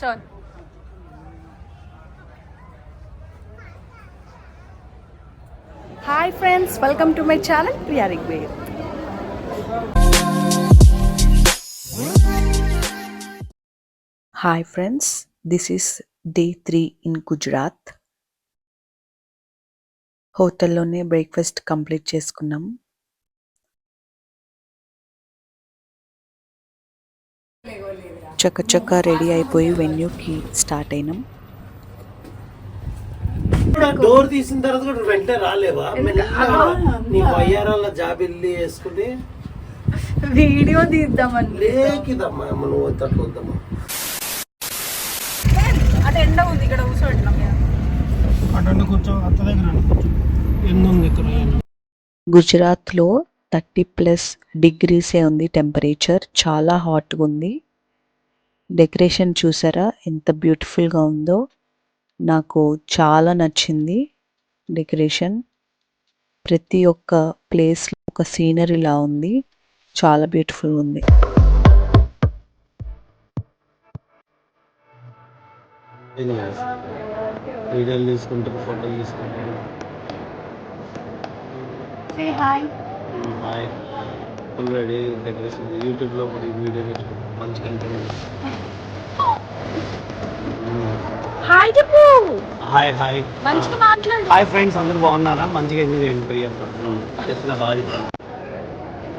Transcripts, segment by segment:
turn. Hi friends, welcome to my channel Priya Rigved. Hi friends, this is day 3 in Gujarat. హోటల్లోనే breakfast complete చేసుకున్నాం. చక్క ready అయిపోయి వెన్యూకి start అయినాం. Door తీసిన తర్వాత కూడా వెంటనే రాలేవా? నీ వయ్యారాల జాబిల్లి వేసుకుని వీడియో తీద్దామని లేకిదమ్మా మనం వద్దట్లు వద్దామా. అటు ఎండ ఉంది, ఇక్కడ కూర్చోబెట్టినాం. అటు కూర్చో, అత్త దగ్గర ఎన్నుంది ఇక్కడ. గుజరాత్లో 30+ డిగ్రీసే ఉంది టెంపరేచర్. చాలా హాట్గా ఉంది. డెకరేషన్ చూసారా ఎంత బ్యూటిఫుల్గా ఉందో. నాకు చాలా నచ్చింది డెకరేషన్. ప్రతి ఒక్క ప్లేస్లో ఒక సీనరీలా ఉంది. చాలా బ్యూటిఫుల్గా ఉంది. వీడియోలు తీసుకుంటారు, ఫోటోలు తీసుకుంటారు. Say hi. Hi. Full ready decoration. యూట్యూబ్లో కూడా ఈ వీడియో పెట్టుకుంటాం. మంచి కంటెంట్. హాయ్ చెప్పు. హాయ్ హాయ్ మంచిగా మాట్లాడు. హాయ్ ఫ్రెండ్స్, అందరూ బాగున్నారా? మంచిగా ఎంజాయ్ చేయండి. పోయి చెప్పిన బాగా.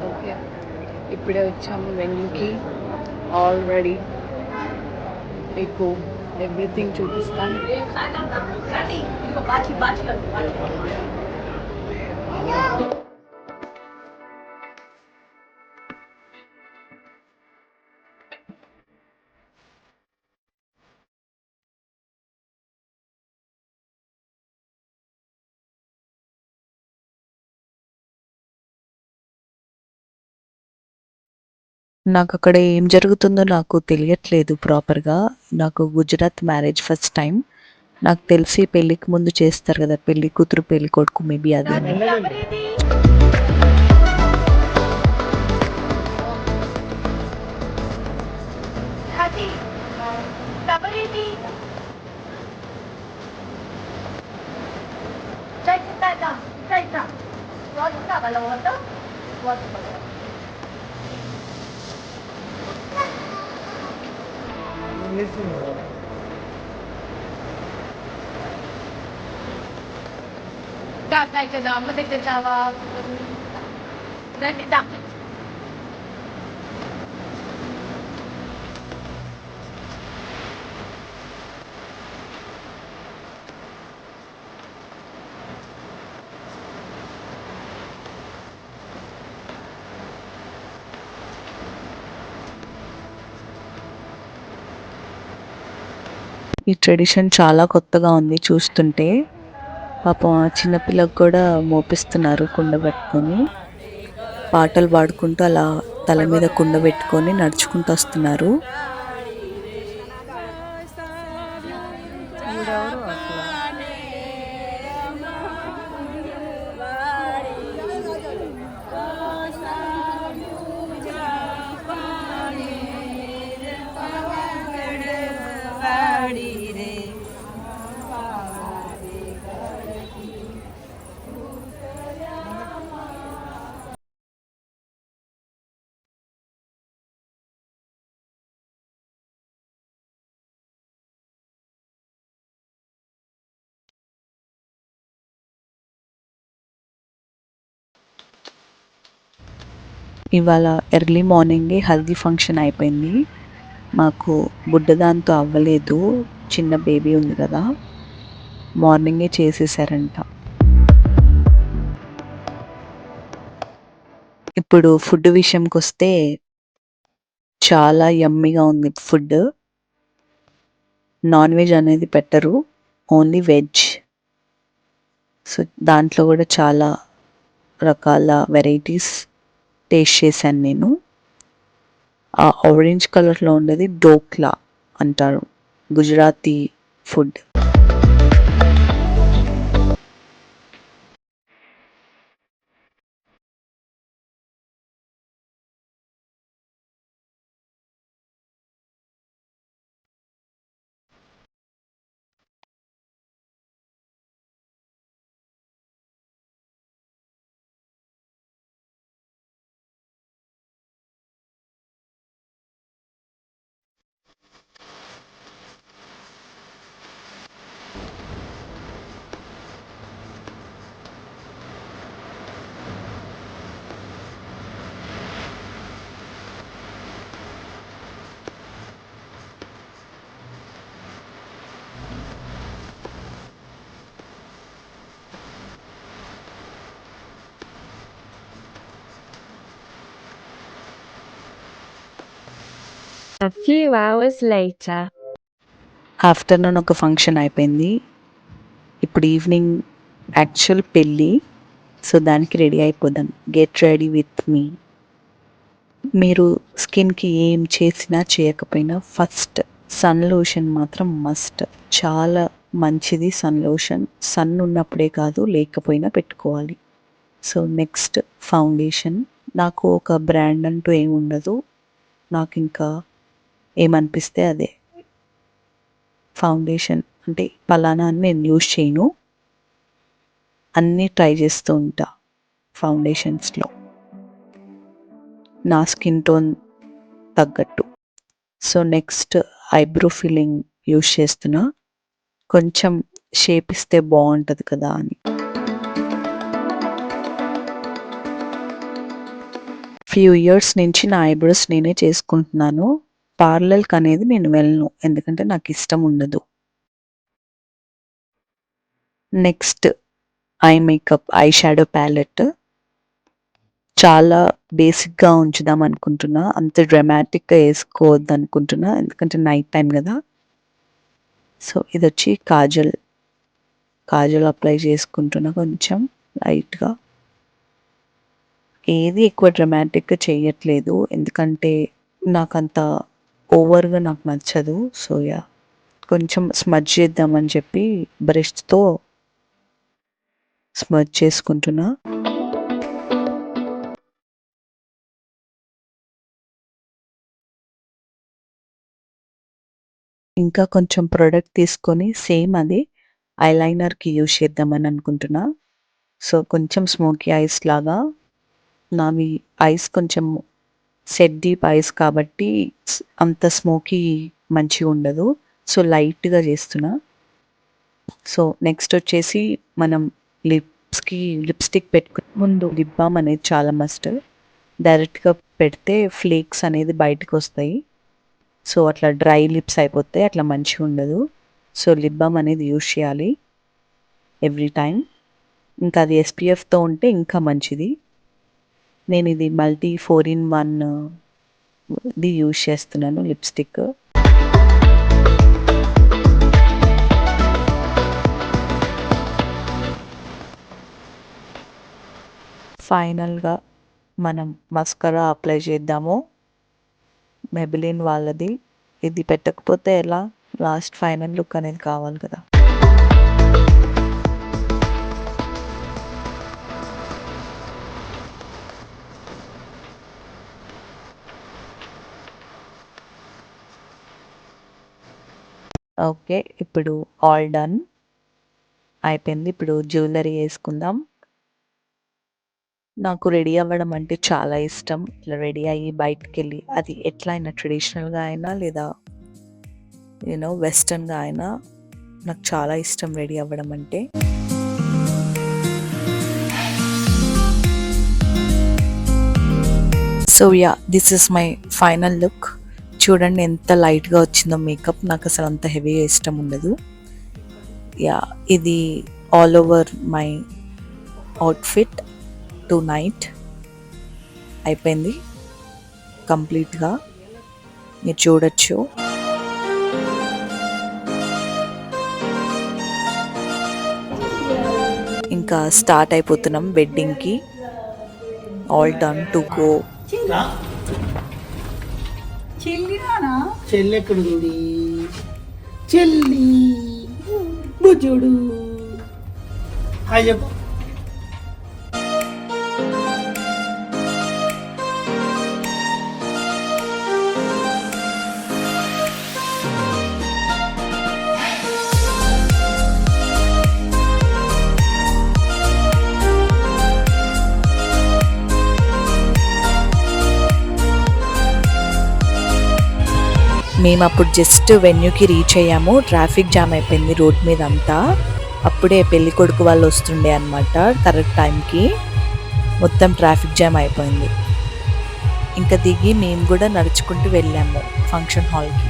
ఓకే, ఇప్పుడే వచ్చాము వెన్యూకి. ఆల్రెడీ మీకు ఎవ్రీథింగ్ చూపిస్తాను. నాకు అక్కడ ఏం జరుగుతుందో నాకు తెలియట్లేదు ప్రాపర్గా. నాకు గుజరాత్ మ్యారేజ్ ఫస్ట్ టైం. నాకు తెలిసి పెళ్ళికి ముందు చేస్తారు కదా, పెళ్లి కూతురు పెళ్లి కొడుకు, మేబీ అదే. ఈ ట్రెడిషన్ చాలా కొత్తగా ఉంది చూస్తుంటే. పాపం ఆ చిన్నపిల్లకు కూడా మోపిస్తున్నారు కుండ పెట్టుకొని. పాటలు పాడుకుంటూ అలా తల మీద కుండ పెట్టుకొని నడుచుకుంటూ వస్తున్నారు. ఇవాళ ఎర్లీ మార్నింగే హల్దీ ఫంక్షన్ అయిపోయింది. మాకు బుడ్డదాంతో అవ్వలేదు, చిన్న బేబీ ఉంది కదా, మార్నింగే చేసేసారంట. ఇప్పుడు ఫుడ్ విషయంకి వస్తే చాలా యమ్మీగా ఉంది ఫుడ్. నాన్ వెజ్ అనేది పెట్టరు, ఓన్లీ వెజ్. సో దాంట్లో కూడా చాలా రకాల వెరైటీస్ టేస్ట్ చేశాను నేను. ఆ ఆరెంజ్ కలర్లో ఉండేది డోక్లా అంటారు, Gujarati food. A few hours later. Afternoon ఒక ఫంక్షన్ అయిపోయింది. ఇప్పుడు ఈవినింగ్ యాక్చువల్ పెళ్ళి. సో దానికి రెడీ అయిపోదాం. Get ready with me. మీరు స్కిన్కి ఏం చేసినా చేయకపోయినా ఫస్ట్ సన్ లోషన్ మాత్రం మస్ట్. చాలా మంచిది సన్ లోషన్. సన్ ఉన్నప్పుడే కాదు, లేకపోయినా పెట్టుకోవాలి. So next foundation. నాకు ఒక బ్రాండ్ అంటూ ఏమి ఉండదు. నాకు ఇంకా ఏమనిపిస్తే అదే. ఫౌండేషన్ అంటే పలానా అని నేను యూజ్ చేయను, అన్నీ ట్రై చేస్తూ ఉంటా ఫౌండేషన్స్లో నా స్కిన్ టోన్ తగ్గట్టు. So next eyebrow filling use చేస్తున్నా, కొంచెం షేప్ ఇస్తే బాగుంటుంది కదా అని. ఫ్యూ ఇయర్స్ నుంచి నా ఐబ్రోస్ నేనే చేసుకుంటున్నాను. పార్లర్కి అనేది నేను వెళ్ళను, ఎందుకంటే నాకు ఇష్టం ఉండదు. Next eye makeup, eye shadow palette చాలా బేసిక్గా ఉంచుదాం అనుకుంటున్నా, అంత డ్రామాటిక్గా వేసుకోవద్దు అనుకుంటున్నా, ఎందుకంటే నైట్ టైం కదా. సో ఇది వచ్చి కాజల్. కాజల్ అప్లై చేసుకుంటున్నా కొంచెం లైట్గా. ఏది ఎక్కువ డ్రామాటిక్గా చేయట్లేదు, ఎందుకంటే నాకంత ఓవర్గా నాకు నచ్చదు. సో యా, కొంచెం స్మజ్ చేద్దామని చెప్పి బ్రష్తో స్మజ్ చేసుకుంటున్నా. ఇంకా కొంచెం ప్రోడక్ట్ తీసుకొని సేమ్ అది ఐలైనర్కి యూజ్ చేద్దామని అనుకుంటున్నా. సో కొంచెం స్మోకీ ఐస్ లాగా. నావి ఐస్ కొంచెం సెట్ డీప్ ఐస్ కాబట్టి అంత స్మోకీ మంచిగా ఉండదు. సో లైట్గా చేస్తున్నా. సో నెక్స్ట్ వచ్చేసి మనం లిప్స్కి లిప్స్టిక్ పెట్టుకునే ముందు లిప్ బామ్ అనేది చాలా మస్ట్. డైరెక్ట్గా పెడితే ఫ్లేక్స్ అనేది బయటకు వస్తాయి. సో అట్లా డ్రై లిప్స్ అయిపోతాయి, అట్లా మంచిగా ఉండదు. సో లిప్ బామ్ అనేది యూజ్ చేయాలి ఎవ్రీ టైం. ఇంకా అది ఎస్పీఎఫ్తో ఉంటే ఇంకా మంచిది. నేను ఇది మల్టీ 4-in-1 ఇది యూజ్ చేస్తున్నాను లిప్స్టిక్. ఫైనల్గా మనం మస్కరా అప్లై చేద్దాము. మెబిలిన్ వాళ్ళది. ఇది పెట్టకపోతే ఎలా, లాస్ట్ ఫైనల్ లుక్ అనేది కావాలి కదా. ఓకే, ఇప్పుడు ఆల్ డన్ అయిపోయింది. ఇప్పుడు జ్యువెలరీ వేసుకుందాం. నాకు రెడీ అవ్వడం అంటే చాలా ఇష్టం. ఇట్లా రెడీ అయ్యి బయటకు వెళ్ళి, అది ఎట్లా అయినా ట్రెడిషనల్గా అయినా లేదా వెస్టర్న్గా అయినా, నాకు చాలా ఇష్టం రెడీ అవ్వడం అంటే. So yeah, this is my final look. చూడండి ఎంత లైట్గా వచ్చిందో మేకప్. నాకు అసలు అంత హెవీగా ఇష్టం ఉండదు. యా, ఇది all over my outfit tonight అయిపోయింది కంప్లీట్గా. మీరు చూడొచ్చు. ఇంకా స్టార్ట్ అయిపోతున్నాం వెడ్డింగ్కి. All done to go. చెల్లి ఎక్కడుంది? చెల్లి బుజ్జుడు హాయ్ చెప్పు. మేము అప్పుడు జస్ట్ వెన్యూకి రీచ్ అయ్యాము. ట్రాఫిక్ జామ్ అయిపోయింది రోడ్ మీద అంతా. అప్పుడే పెళ్లి కొడుకు వాళ్ళు వస్తుండే అనమాట. కరెక్ట్ టైంకి మొత్తం ట్రాఫిక్ జామ్ అయిపోయింది. ఇంకా దిగి మేము కూడా నడుచుకుంటూ వెళ్ళాము ఫంక్షన్ హాల్కి.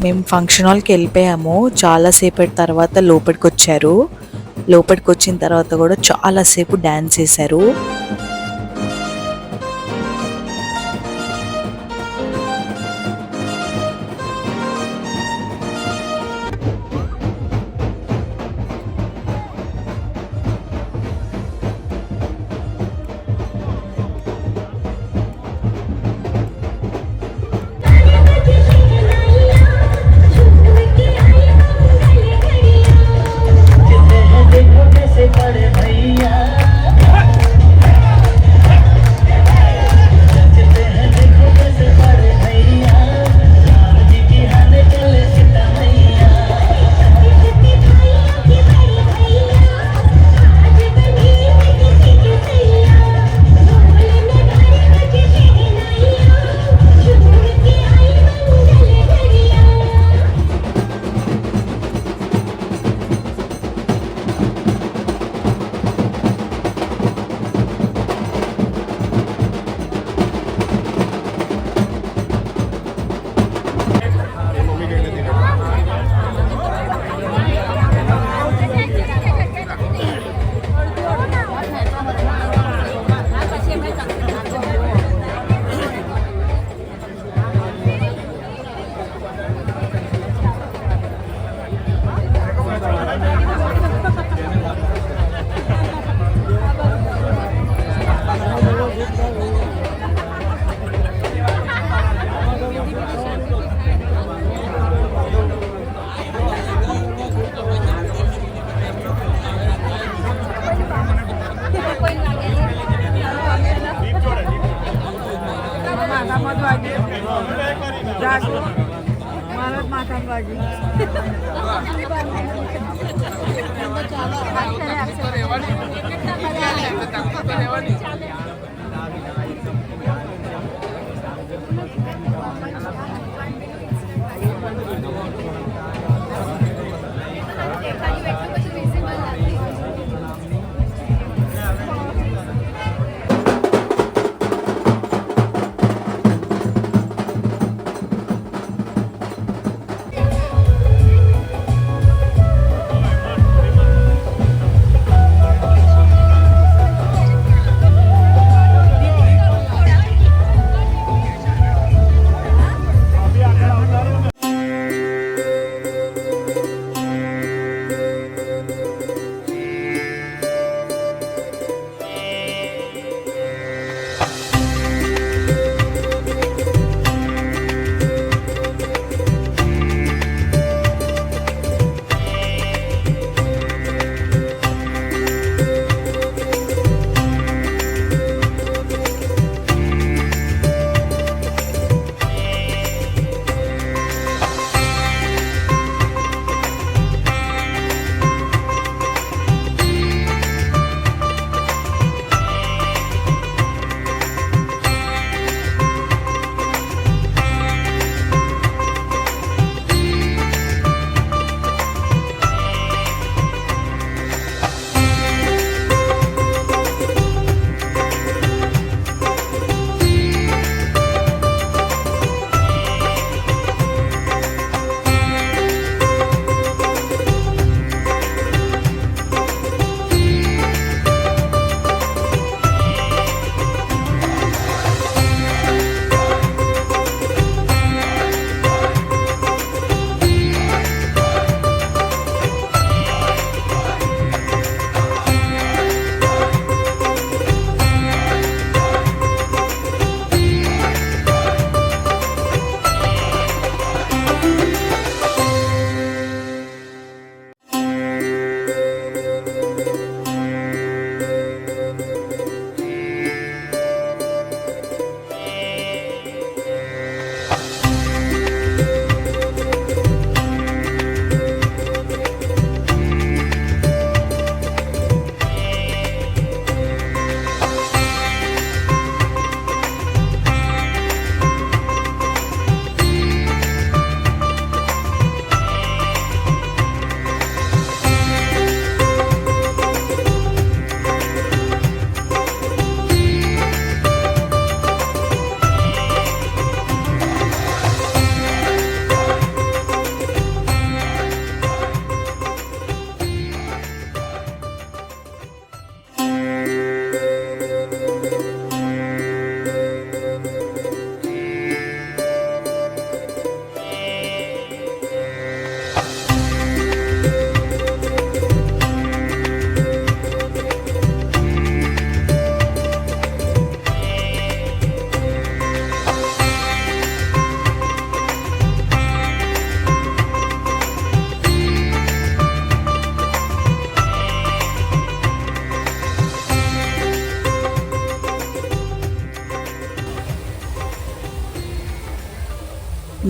మేము ఫంక్షన్ హాల్కి వెళ్ళిపోయాము. చాలాసేపటి తర్వాత లోపలికి వచ్చారు. లోపలికి వచ్చిన తర్వాత కూడా చాలాసేపు డ్యాన్స్ చేశారు.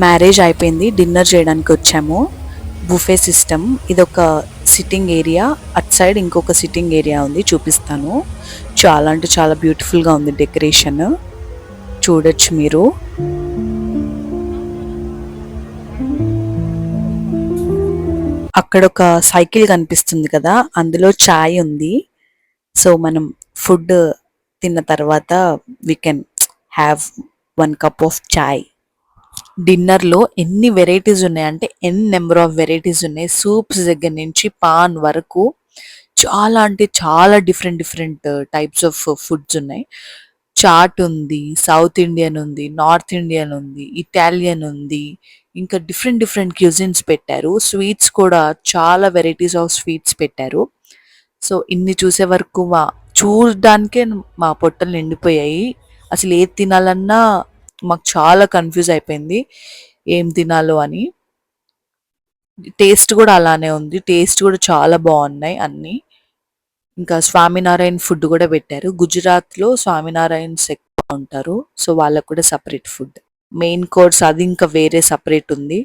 మ్యారేజ్ అయిపోయింది, డిన్నర్ చేయడానికి వచ్చాము. బుఫే సిస్టమ్, ఇదొక సిట్టింగ్ ఏరియా, అట్ సైడ్ ఇంకొక సిట్టింగ్ ఏరియా ఉంది, చూపిస్తాను. చాలా అంటే చాలా బ్యూటిఫుల్గా ఉంది డెకరేషన్, చూడొచ్చు మీరు. అక్కడ ఒక సైకిల్ కనిపిస్తుంది కదా, అందులో చాయ్ ఉంది. సో మనం ఫుడ్ తిన్న తర్వాత we can have 1 cup of chai. డిన్నర్లో ఎన్ని వెరైటీస్ ఉన్నాయంటే నెంబర్ ఆఫ్ వెరైటీస్ ఉన్నాయి. సూప్స్ దగ్గర నుంచి పాన్ వరకు చాలా అంటే చాలా different different types of foods ఉన్నాయి. చాట్ ఉంది, సౌత్ ఇండియన్ ఉంది, నార్త్ ఇండియన్ ఉంది, ఇటాలియన్ ఉంది, ఇంకా డిఫరెంట్ డిఫరెంట్ క్యూజిన్స్ పెట్టారు. స్వీట్స్ కూడా చాలా వెరైటీస్ ఆఫ్ స్వీట్స్ పెట్టారు. సో ఇన్ని చూసే వరకు చూడడానికే మా పొట్టలు నిండిపోయాయి. అసలు ఏది తినాలన్నా మాకు చాలా కన్ఫ్యూజ్ అయిపోయింది ఏం తినాలో అని. టేస్ట్ కూడా అలానే ఉంది, టేస్ట్ కూడా చాలా బాగున్నాయి అన్నీ. ఇంకా స్వామినారాయణ ఫుడ్ కూడా పెట్టారు. గుజరాత్లో స్వామినారాయణస్ ఎక్కువ ఉంటారు, సో వాళ్ళకు కూడా సపరేట్ ఫుడ్. మెయిన్ కోర్స్ అది ఇంకా వేరే సపరేట్ ఉంది.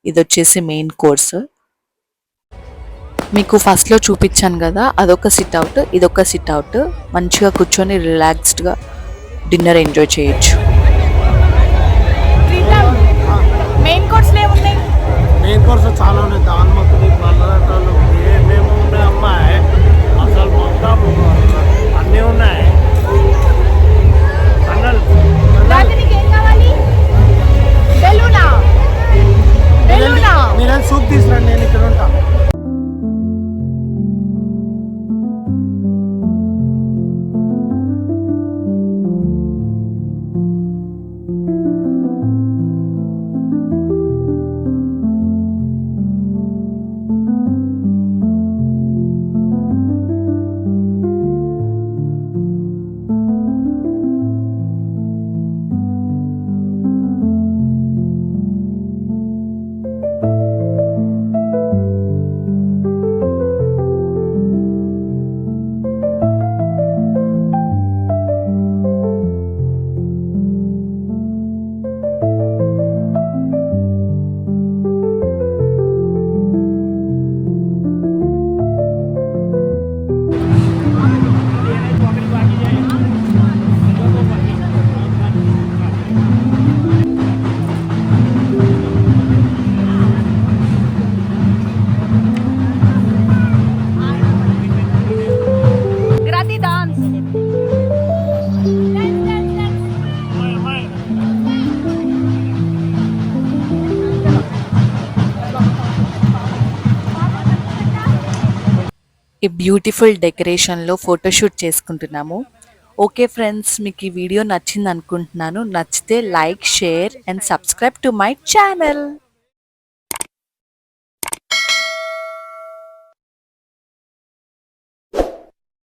ఇది వచ్చేసి మెయిన్ కోర్స్. మీకు ఫస్ట్లో చూపించాను కదా, అదొక సిట్అవుట్, ఇదొక సిట్అవుట్. మంచిగా కూర్చొని రిలాక్స్డ్గా డిన్నర్ ఎంజాయ్ చేయొచ్చు. మెయిన్ కోర్స్లో ఏమున్నాయి? మెయిన్ కోర్స్ చాలా ఉన్నాయి. దాని మొక్కలు పళ్ళటాలు ఏమేమి ఉన్నాయి అమ్మాయి, అసలు మొత్తం అన్నీ ఉన్నాయి. మీరేం సూప్ తీసుకురండి, నేను ఇక్కడ ఉంటాను. ఈ బ్యూటిఫుల్ డెకరేషన్లో ఫోటోషూట్ చేసుకుంటున్నాము. ఓకే ఫ్రెండ్స్, మీకు ఈ వీడియో నచ్చింది అనుకుంటున్నాను. నచ్చితే like, share and subscribe to my channel.